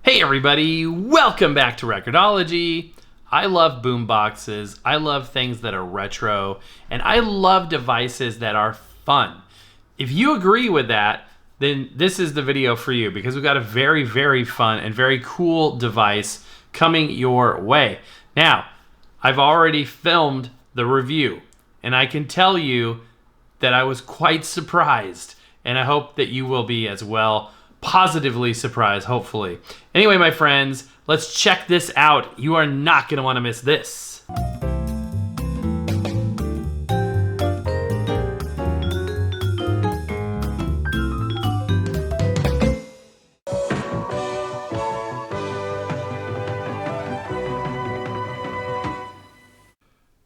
Hey everybody, welcome back to Record-ology. I love boomboxes, I love things that are retro, and I love devices that are fun. If you agree with that, then this is the video for you because we've got a very, very fun and very cool device coming your way. Now, I've already filmed the review, and I can tell you that I was quite surprised, and I hope that you will be as well. Positively surprised, hopefully. Anyway, my friends, let's check this out. You are not going to want to miss this.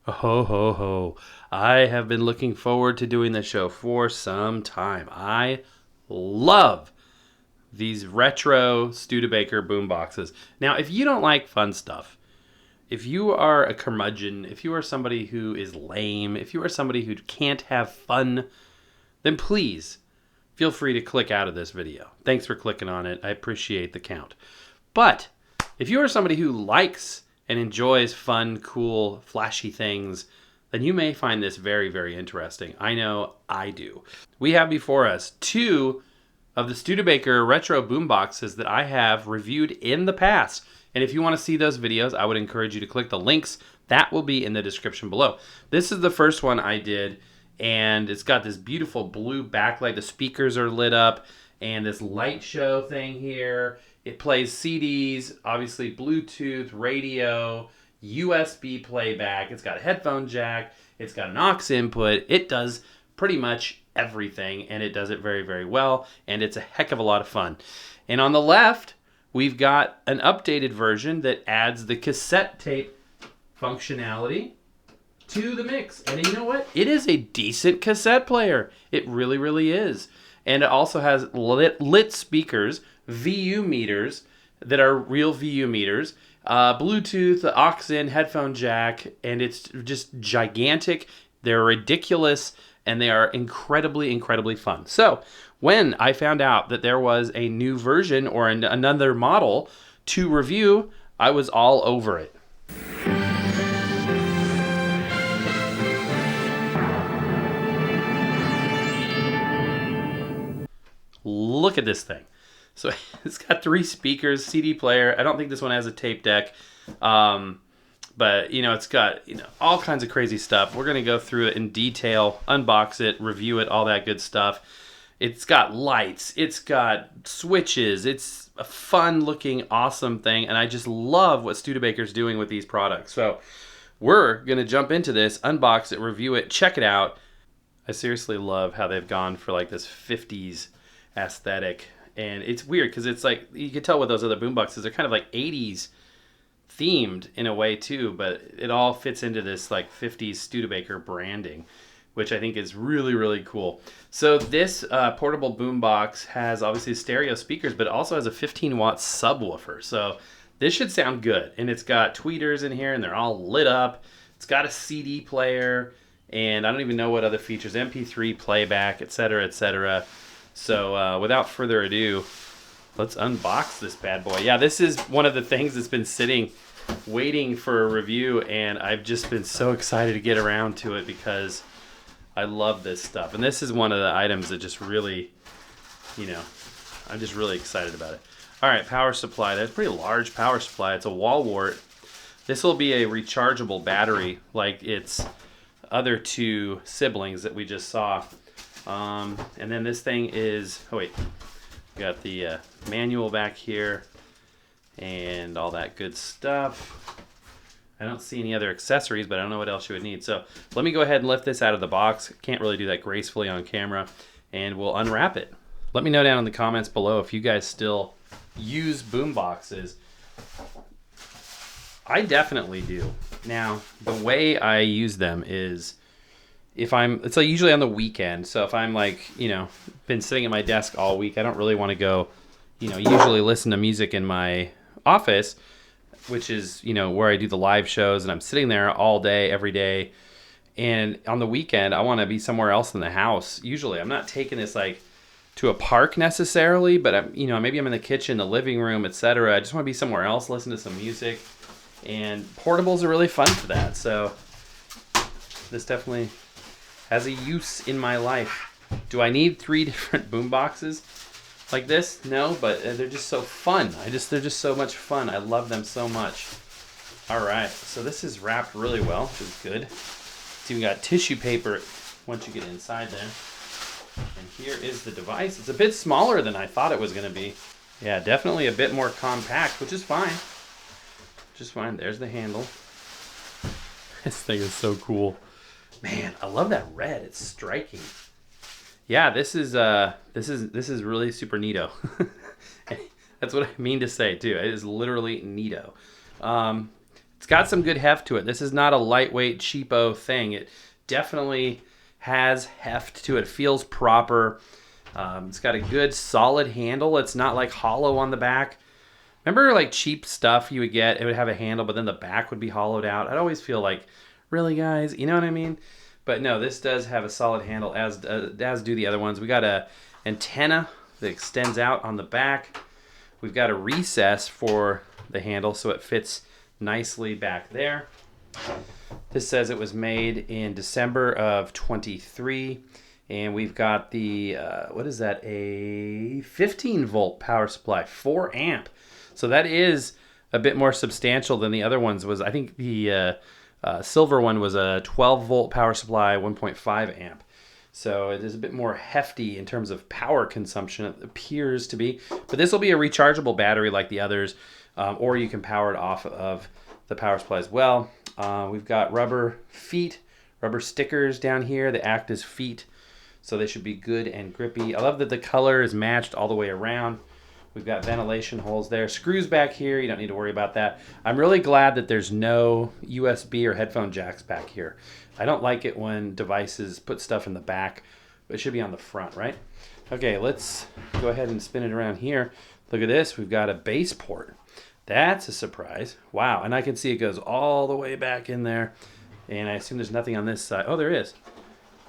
Ho, ho, ho. I have been looking forward to doing this show for some time. I love these retro Studebaker boomboxes. Now, if you don't like fun stuff, if you are a curmudgeon, if you are somebody who is lame, if you are somebody who can't have fun, then please feel free to click out of this video. Thanks for clicking on it. I appreciate the count. But if you are somebody who likes and enjoys fun, cool, flashy things, then you may find this very, very interesting. I know I do. We have before us two of the Studebaker retro boomboxes that I have reviewed in the past. And if you want to see those videos, I would encourage you to click the links. That will be in the description below. This is the first one I did, and it's got this beautiful blue backlight. The speakers are lit up, and this light show thing here. It plays CDs, obviously Bluetooth, radio, USB playback. It's got a headphone jack. It's got an aux input. It does pretty much everything, and it does it very, very well, and it's a heck of a lot of fun. And on the left, we've got an updated version that adds the cassette tape functionality to the mix. And you know what? It is a decent cassette player. It really, really is. And it also has lit speakers, VU meters that are real VU meters, Bluetooth, aux in, headphone jack, and it's just gigantic. They're ridiculous, and they are incredibly, incredibly fun. So when I found out that there was a new version or another model to review, I was all over it. Look at this thing. So it's got 3 speakers, CD player. I don't think this one has a tape deck. But, you know, it's got, all kinds of crazy stuff. We're going to go through it in detail, unbox it, review it, all that good stuff. It's got lights. It's got switches. It's a fun-looking, awesome thing. And I just love what Studebaker's doing with these products. So we're going to jump into this, unbox it, review it, check it out. I seriously love how they've gone for like this 50s aesthetic. And it's weird because it's like, you can tell with those other boomboxes, they're kind of like 80s themed in a way too, but it all fits into this like 50s Studebaker branding, which I think is really, really cool. So this portable boombox has obviously stereo speakers, but it also has a 15-watt subwoofer. So this should sound good. And it's got tweeters in here, and they're all lit up. It's got a CD player, and I don't even know what other features, MP3 playback, etc., etc. So without further ado, let's unbox this bad boy. Yeah, this is one of the things that's been sitting, waiting for a review, and I've just been so excited to get around to it because I love this stuff. And this is one of the items that just really, I'm just really excited about it. All right, power supply. That's a pretty large power supply. It's a wall wart. This will be a rechargeable battery like its other 2 siblings that we just saw. And then this thing is, got the manual back here and all that good stuff. I don't see any other accessories, but I don't know what else you would need. So let me go ahead and lift this out of the box. Can't really do that gracefully on camera, and we'll unwrap it. Let me know down in the comments below if you guys still use boomboxes. I definitely do. Now, the way I use them is it's like usually on the weekend. So if I'm like, been sitting at my desk all week, I don't really want to go, usually listen to music in my office, which is, where I do the live shows, and I'm sitting there all day, every day. And on the weekend, I want to be somewhere else in the house. Usually I'm not taking this like to a park necessarily, but I'm, you know, maybe I'm in the kitchen, the living room, etc. I just want to be somewhere else, listen to some music, and portables are really fun for that. So this definitely has a use in my life. Do I need 3 different boom boxes like this? No, but they're just so fun. They're just so much fun. I love them so much. All right, so this is wrapped really well, which is good. It's even got tissue paper once you get inside there. And here is the device. It's a bit smaller than I thought it was going to be. Yeah, definitely a bit more compact, which is fine. Just fine. There's the handle. This thing is so cool. Man, I love that red. It's striking. Yeah, this is really super neato. That's what I mean to say too. It is literally neato. It's got some good heft to it. This is not a lightweight cheapo thing. It definitely has heft to it. It feels proper. It's got a good solid handle. It's not like hollow on the back. Remember like cheap stuff you would get? It would have a handle, but then the back would be hollowed out. I'd always feel like, really guys? You know what I mean? But no, this does have a solid handle, as do the other ones. We got a antenna that extends out on the back. We've got a recess for the handle, so it fits nicely back there. This says it was made in December of 23, and we've got the, what is that, a 15-volt power supply, 4 amp. So that is a bit more substantial than the other ones was. I think the silver one was a 12-volt power supply, 1.5 amp. So it is a bit more hefty in terms of power consumption, it appears to be. But this will be a rechargeable battery like the others, or you can power it off of the power supply as well. We've got rubber feet, rubber stickers down here that act as feet, so they should be good and grippy. I love that the color is matched all the way around. We've got ventilation holes there. Screws back here. You don't need to worry about that. I'm really glad that there's no USB or headphone jacks back here. I don't like it when devices put stuff in the back, but it should be on the front, right? Okay, let's go ahead and spin it around here. Look at this. We've got a bass port. That's a surprise. Wow, and I can see it goes all the way back in there, and I assume there's nothing on this side. Oh, there is.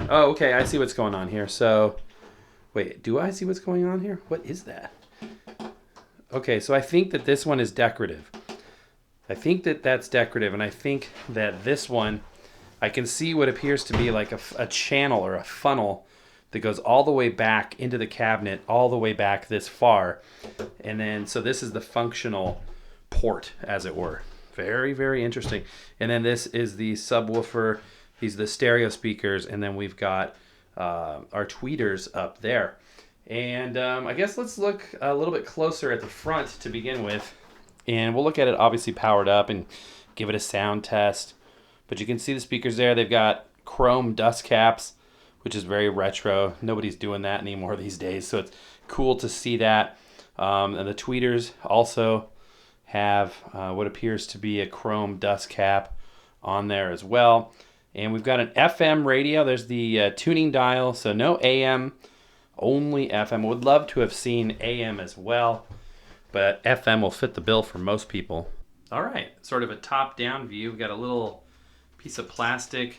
Oh, okay, I see what's going on here. So, wait, do I see what's going on here? What is that? Okay, so I think that this one is decorative. I think that that's decorative, and I think that this one, I can see what appears to be like a channel or a funnel that goes all the way back into the cabinet, all the way back this far. And then, so this is the functional port, as it were. Very, very interesting. And then this is the subwoofer. These are the stereo speakers, and then we've got our tweeters up there. And I guess let's look a little bit closer at the front to begin with. And we'll look at it obviously powered up and give it a sound test. But you can see the speakers there. They've got chrome dust caps, which is very retro. Nobody's doing that anymore these days. So it's cool to see that. And the tweeters also have what appears to be a chrome dust cap on there as well. And we've got an FM radio. There's the tuning dial. So no AM. Only FM. Would love to have seen AM as well, but FM will fit the bill for most people. All right, sort of a top-down view. We've got a little piece of plastic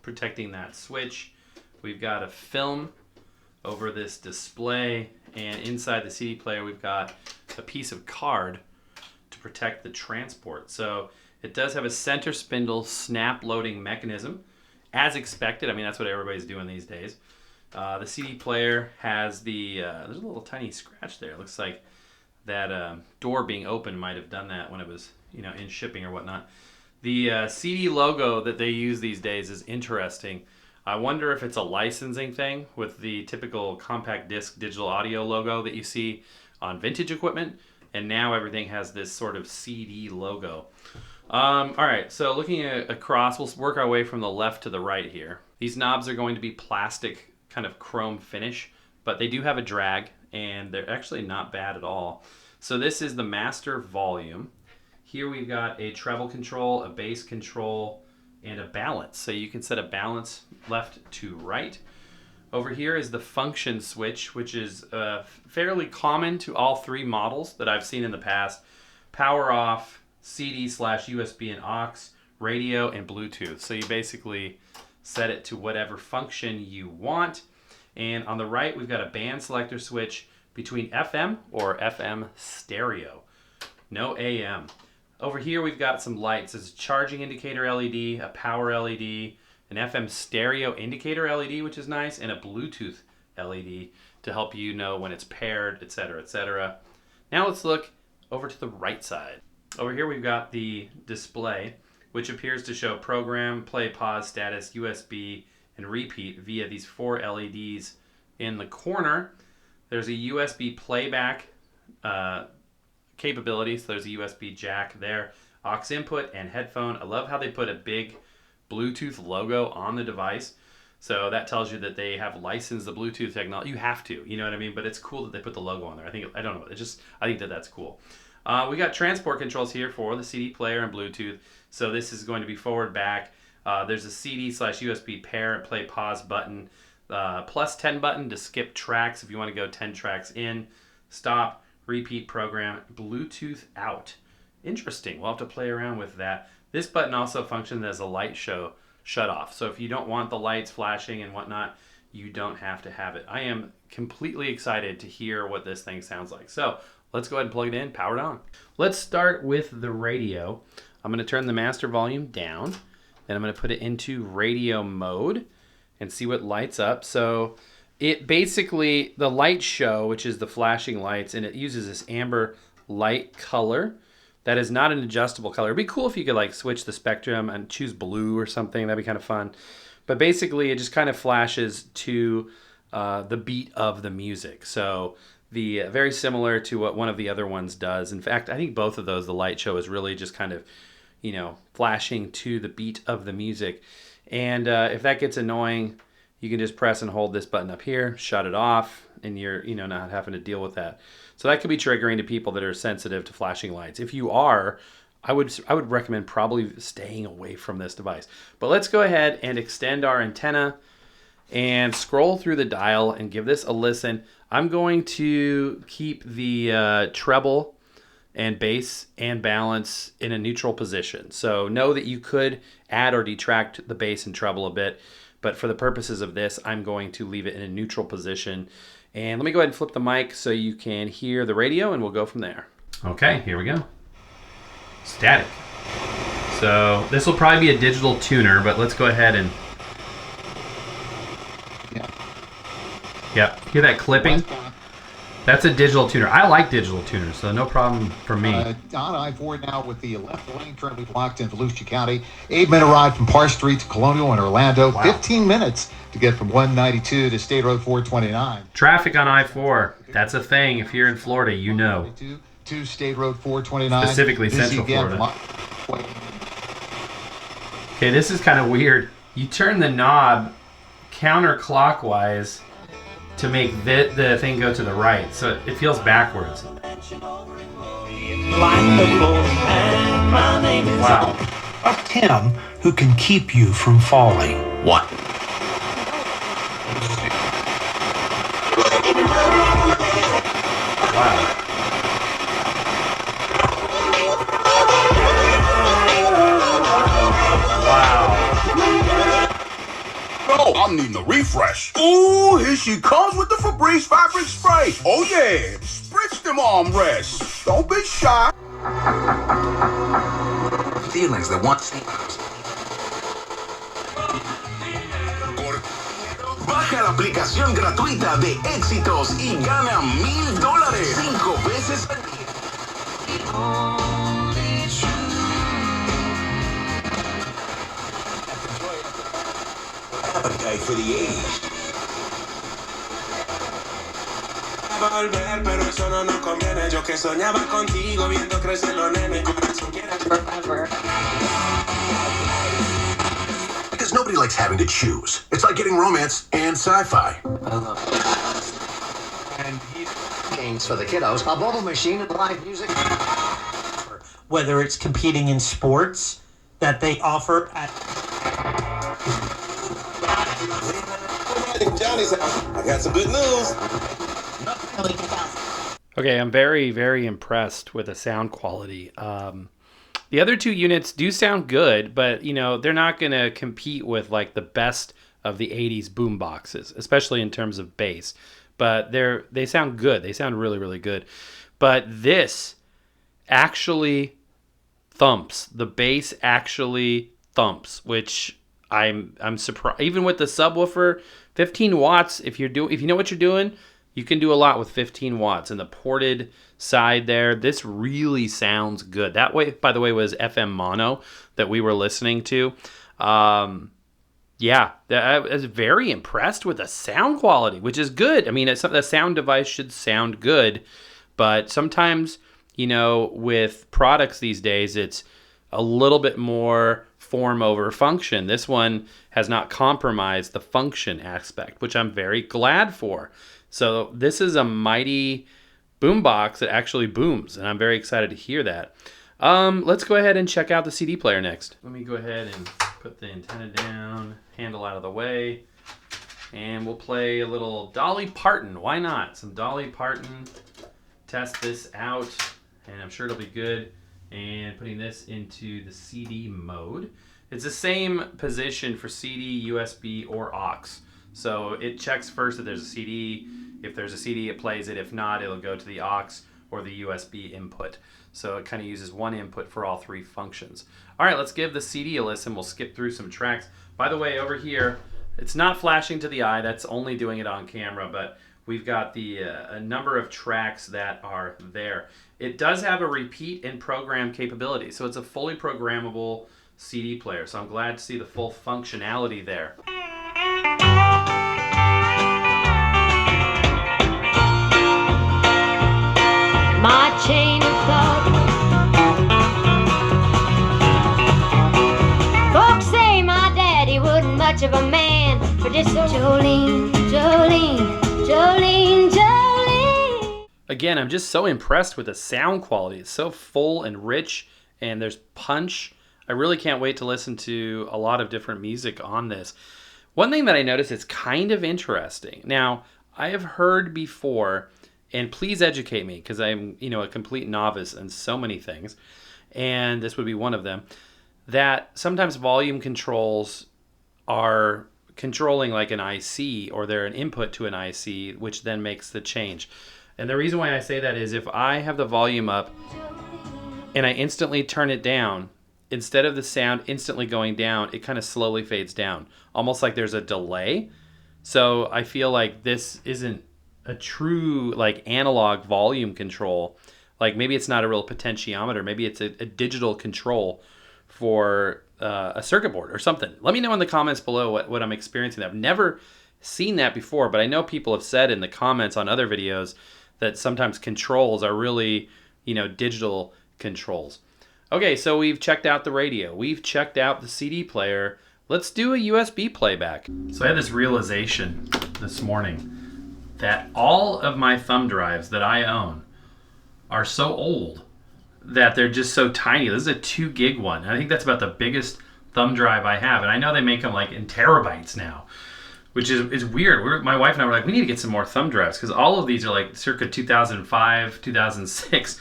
protecting that switch. We've got a film over this display, and inside the CD player we've got a piece of card to protect the transport. So it does have a center spindle snap loading mechanism, as expected. I mean, that's what everybody's doing these days. The CD player has the, there's a little tiny scratch there. It looks like that door being open might have done that when it was, you know, in shipping or whatnot. The CD logo that they use these days is interesting. I wonder if it's a licensing thing with the typical compact disc digital audio logo that you see on vintage equipment, and now everything has this sort of CD logo. All right, so looking across, we'll work our way from the left to the right here. These knobs are going to be plastic, kind of chrome finish, but they do have a drag, and they're actually not bad at all. So this is the master volume. Here we've got a treble control, a bass control, and a balance. So you can set a balance left to right. Over here is the function switch, which is fairly common to all 3 models that I've seen in the past. Power off, CD/USB and aux, radio, and Bluetooth. So you basically set it to whatever function you want. And on the right, we've got a band selector switch between FM or FM stereo. No AM. Over here, we've got some lights. There's a charging indicator LED, a power LED, an FM stereo indicator LED, which is nice, and a Bluetooth LED to help you know when it's paired, etc., etc. Now let's look over to the right side. Over here, we've got the display, which appears to show program, play, pause, status, USB, and repeat via these 4 LEDs in the corner. There's a USB playback capability, so there's a USB jack there, aux input, and headphone. I love how they put a big Bluetooth logo on the device, so that tells you that they have licensed the Bluetooth technology. You have to, you know what I mean? But it's cool that they put the logo on there. I think that's cool. We got transport controls here for the CD player and Bluetooth. So this is going to be forward, back. There's a CD/USB pair and play pause button. Plus 10 button to skip tracks if you want to go 10 tracks in. Stop, repeat program, Bluetooth out. Interesting. We'll have to play around with that. This button also functions as a light shut off. So if you don't want the lights flashing and whatnot, you don't have to have it. I am completely excited to hear what this thing sounds like. So let's go ahead and plug it in, power it on. Let's start with the radio. I'm going to turn the master volume down. Then I'm going to put it into radio mode and see what lights up. So it basically, the light show, which is the flashing lights, and it uses this amber light color. That is not an adjustable color. It'd be cool if you could like switch the spectrum and choose blue or something. That'd be kind of fun. But basically it just kind of flashes to the beat of the music. So very similar to what one of the other ones does. In fact, I think both of those, the light show is really just kind of, flashing to the beat of the music. And if that gets annoying, you can just press and hold this button up here, shut it off, and you're not having to deal with that. So that could be triggering to people that are sensitive to flashing lights. If you are, I would recommend probably staying away from this device. But let's go ahead and extend our antenna and scroll through the dial and give this a listen. I'm going to keep the treble and bass and balance in a neutral position. So know that you could add or detract the bass and treble a bit, but for the purposes of this, I'm going to leave it in a neutral position. And let me go ahead and flip the mic so you can hear the radio, and we'll go from there. Okay, here we go. Static. So this will probably be a digital tuner, but let's go ahead and... Yep, hear that clipping? That's a digital tuner. I like digital tuners, so no problem for me. On I-4 now with the left lane currently blocked in Volusia County. 8-minute ride from Park Street to Colonial and Orlando. Wow. 15 minutes to get from 192 to State Road 429. Traffic on I-4. That's a thing. If you're in Florida, you know. To State Road 429. Specifically Central Florida. Okay, this is kind of weird. You turn the knob counterclockwise to make the thing go to the right, so it feels backwards. Wow. Trust him who can keep you from falling. What? Wow. I'm needing a refresh. Ooh, here she comes with the Febreze fabric spray. Oh yeah, spritz them armrests. Don't be shy. Feelings that want... Baja la aplicación gratuita de Éxitos y gana $1,000. 5 veces al día. Appetite for the age. Volver, pero eso no nos conviene. Yo que soñaba contigo viendo crecer los nenes. Corazón quiere forever. Because nobody likes having to choose. It's like getting romance and sci-fi. And games for the kiddos, a bubble machine and live music. Whether it's competing in sports that they offer at... Johnny's house. I got some good news. Okay, I'm very, very impressed with the sound quality. The other two units do sound good, but they're not going to compete with like the best of the 80s boom boxes, especially in terms of bass. But they sound good. They sound really, really good. But this actually thumps. The bass actually thumps, which I'm surprised. Even with the subwoofer, 15 watts, if you know what you're doing, you can do a lot with 15 watts. And the ported side there, this really sounds good. That way, by the way, was FM mono that we were listening to. Yeah, I was very impressed with the sound quality, which is good. I mean, the sound device should sound good, but sometimes, you know, with products these days, it's a little bit more form over function. This one has not compromised the function aspect, which I'm very glad for. So this is a mighty boombox that actually booms, and I'm very excited to hear that. Let's go ahead and check out the CD player next. Let me go ahead and put the antenna down, handle out of the way, and we'll play a little Dolly Parton. Why not? Some Dolly Parton. Test this out, and I'm sure it'll be good. And putting this into the CD mode. It's the same position for CD, USB, or aux. So it checks first that there's a CD. If there's a CD, it plays it. If not, it'll go to the aux or the USB input. So it kind of uses one input for all three functions. All right, let's give the CD a listen. We'll skip through some tracks. By the way, over here, it's not flashing to the eye. That's only doing it on camera, but we've got the a number of tracks that are there. It does have a repeat and program capability, so it's a fully programmable CD player. So I'm glad to see the full functionality there. My chain of thought. Folks say my daddy wasn't much of a man, but this Jolene, Jolene, Jolene, Jolene. Again, I'm just so impressed with the sound quality. It's so full and rich, and there's punch. I really can't wait to listen to a lot of different music on this. One thing that I noticed is kind of interesting. Now, I have heard before, and please educate me, because I'm, a complete novice in so many things, and this would be one of them, that sometimes volume controls are controlling like an IC, or they're an input to an IC, which then makes the change. And the reason why I say that is if I have the volume up and I instantly turn it down, instead of the sound instantly going down, it kind of slowly fades down, almost like there's a delay. So I feel like this isn't a true like analog volume control. Like maybe it's not a real potentiometer. Maybe it's a digital control for a circuit board or something. Let me know in the comments below what I'm experiencing. I've never seen that before, but I know people have said in the comments on other videos that sometimes controls are really, digital controls. Okay, so we've checked out the radio. We've checked out the CD player. Let's do a USB playback. So I had this realization this morning that all of my thumb drives that I own are so old that they're just so tiny. This is a 2 gig one. I think that's about the biggest thumb drive I have. And I know they make them like in terabytes now, which is weird. My wife and I were like, we need to get some more thumb drives because all of these are like circa 2005, 2006.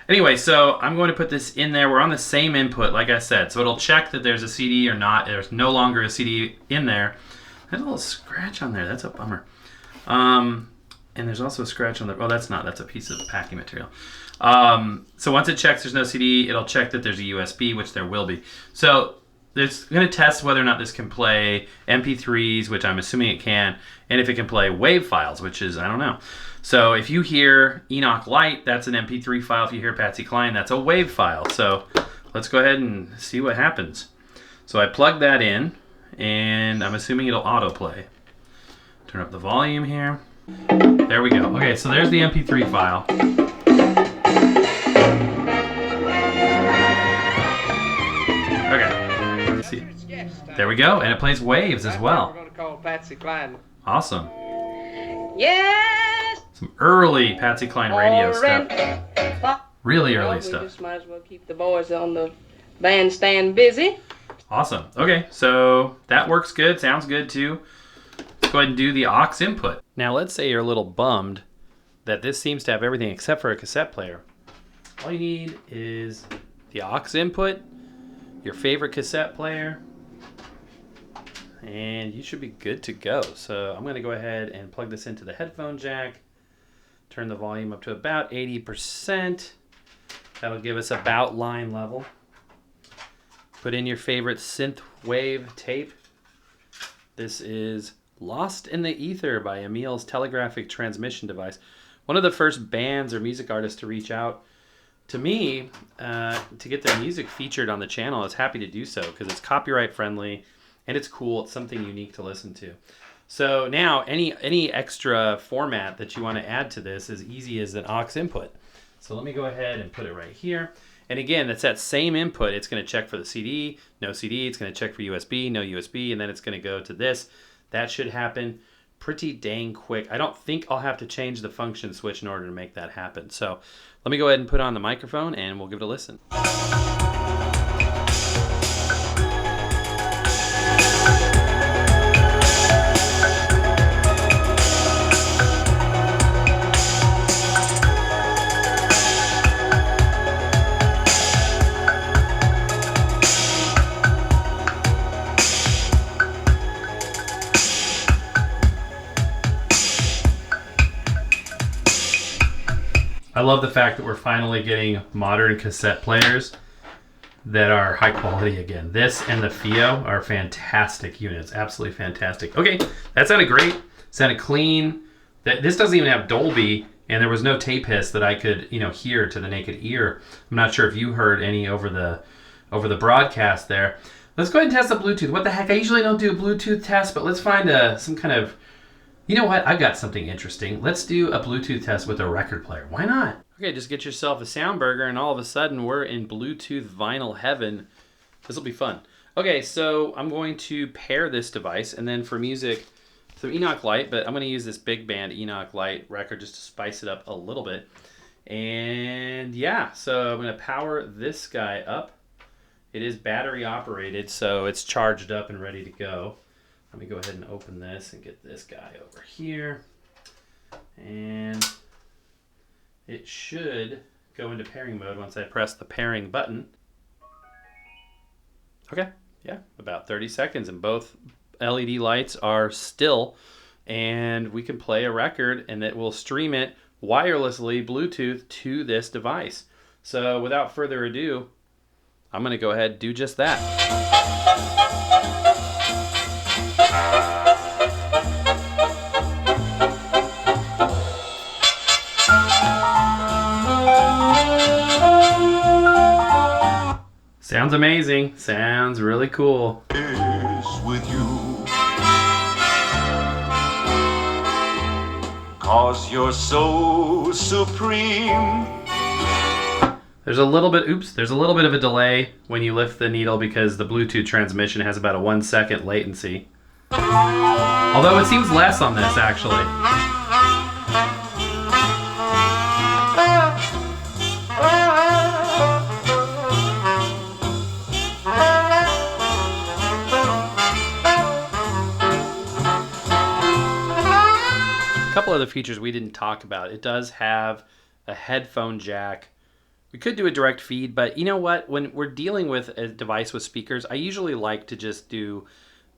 Anyway, so I'm going to put this in there. We're on the same input, like I said. So it'll check that there's a CD or not. There's no longer a CD in there. There's a little scratch on there. That's a bummer. And there's also a scratch on the... Oh, that's a piece of packing material. So once it checks there's no CD, it'll check that there's a USB, which there will be. So it's going to test whether or not this can play MP3s, which I'm assuming it can, and if it can play WAV files, which is, I don't know. So if you hear Enoch Light, that's an MP3 file. If you hear Patsy Cline, that's a WAV file. So let's go ahead and see what happens. So I plug that in, and I'm assuming it'll autoplay. Turn up the volume here. There we go. Okay, so there's the MP3 file. Okay. Let's see. There we go, and it plays waves as well. We're going to call Patsy Cline. Awesome. Yes. Some early Patsy Cline radio stuff. Really early stuff. We just might as well keep the boys on the bandstand busy. Awesome. Okay, so that works good. Sounds good too. Let's go ahead and do the aux input. Now let's say you're a little bummed that this seems to have everything except for a cassette player. All you need is the aux input, your favorite cassette player, and you should be good to go. So I'm going to go ahead and plug this into the headphone jack. Turn the volume up to about 80%. That'll give us about line level. Put in your favorite synth wave tape. This is Lost in the Ether by Emil's telegraphic transmission device. One of the first bands or music artists to reach out to me to get their music featured on the channel. I was happy to do so because it's copyright friendly and it's cool. It's something unique to listen to. So now any extra format that you want to add to this is easy as an aux input. So let me go ahead and put it right here. And again, that's that same input. It's going to check for the CD, no CD. It's going to check for USB, no USB, and then it's going to go to this. That should happen pretty dang quick. I don't think I'll have to change the function switch in order to make that happen. So let me go ahead and put on the microphone and we'll give it a listen. I love the fact that we're finally getting modern cassette players that are high quality again. This and the FIO are fantastic units, absolutely fantastic. Okay, that sounded great, sounded clean. This doesn't even have Dolby, and there was no tape hiss that I could, hear to the naked ear. I'm not sure if you heard any over the broadcast there. Let's go ahead and test the Bluetooth. What the heck? I usually don't do a Bluetooth test, but let's find some kind of. You know what? I've got something interesting. Let's do a Bluetooth test with a record player. Why not? Okay, just get yourself a sound burger and all of a sudden we're in Bluetooth vinyl heaven. This will be fun. Okay, so I'm going to pair this device and then for music, some Enoch Light, but I'm going to use this big band Enoch Light record just to spice it up a little bit. And yeah, so I'm going to power this guy up. It is battery operated, so it's charged up and ready to go. Let me go ahead and open this and get this guy over here. And it should go into pairing mode once I press the pairing button. Okay, yeah, about 30 seconds and both LED lights are still and we can play a record and it will stream it wirelessly Bluetooth to this device. So without further ado, I'm gonna go ahead and do just that. Sounds amazing. Sounds really cool. With you, 'cause you're so supreme. There's a little bit of a delay when you lift the needle because the Bluetooth transmission has about a 1 second latency. Although it seems less on this actually. A couple other features we didn't talk about. It does have a headphone jack. We could do a direct feed, but you know what? When we're dealing with a device with speakers, I usually like to just do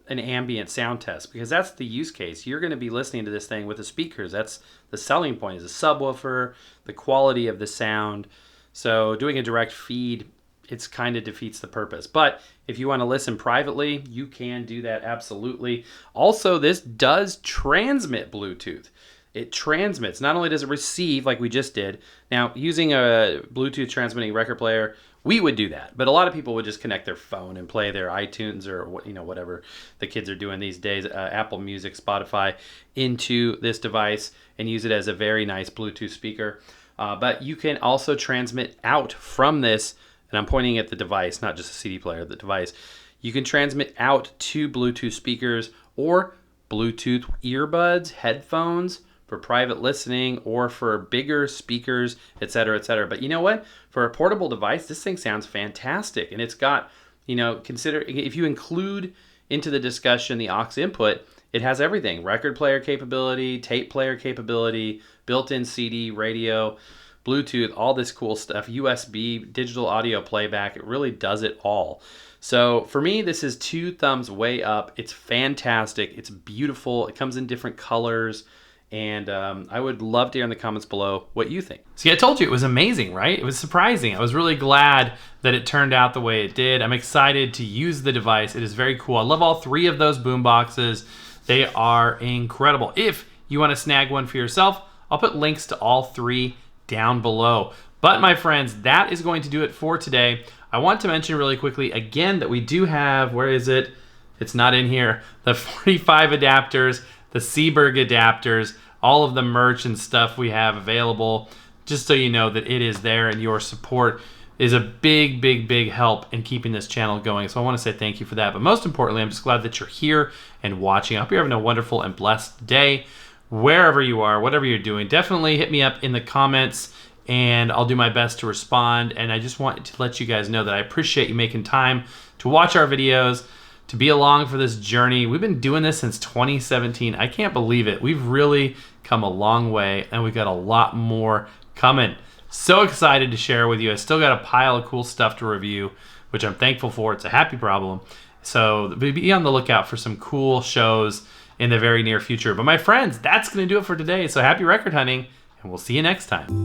an ambient sound test because that's the use case. You're going to be listening to this thing with the speakers. That's the selling point, is a subwoofer, the quality of the sound. So doing a direct feed, it's kind of defeats the purpose. But if you want to listen privately, you can do that absolutely. Also, this does transmit Bluetooth. It transmits. Not only does it receive like we just did. Now, using a Bluetooth transmitting record player, we would do that. But a lot of people would just connect their phone and play their iTunes or whatever the kids are doing these days, Apple Music, Spotify, into this device and use it as a very nice Bluetooth speaker. But you can also transmit out from this, and I'm pointing at the device, not just a CD player, the device. You can transmit out to Bluetooth speakers or Bluetooth earbuds, headphones, for private listening or for bigger speakers, etc., etc. But you know what? For a portable device, this thing sounds fantastic. And it's got, consider if you include into the discussion the aux input, it has everything. Record player capability, tape player capability, built-in CD, radio, Bluetooth, all this cool stuff, USB, digital audio playback. It really does it all. So for me, this is 2 thumbs way up. It's fantastic. It's beautiful. It comes in different colors. And I would love to hear in the comments below what you think. See, I told you it was amazing, right? It was surprising. I was really glad that it turned out the way it did. I'm excited to use the device. It is very cool. I love all 3 of those boom boxes. They are incredible. If you want to snag one for yourself, I'll put links to all 3 down below. But my friends, that is going to do it for today. I want to mention really quickly again that we do have, where is it? It's not in here. The 45 adapters, the Seaberg adapters, all of the merch and stuff we have available, just so you know that it is there, and your support is a big, big, big help in keeping this channel going. So I want to say thank you for that. But most importantly, I'm just glad that you're here and watching. I hope you're having a wonderful and blessed day, wherever you are, whatever you're doing. Definitely hit me up in the comments, and I'll do my best to respond. And I just want to let you guys know that I appreciate you making time to watch our videos, to be along for this journey. We've been doing this since 2017. I can't believe it. We've really come a long way, and we've got a lot more coming. So excited to share with you. I still got a pile of cool stuff to review, which I'm thankful for. It's a happy problem. So be on the lookout for some cool shows in the very near future. But my friends, that's going to do it for today. So happy record hunting, and we'll see you next time.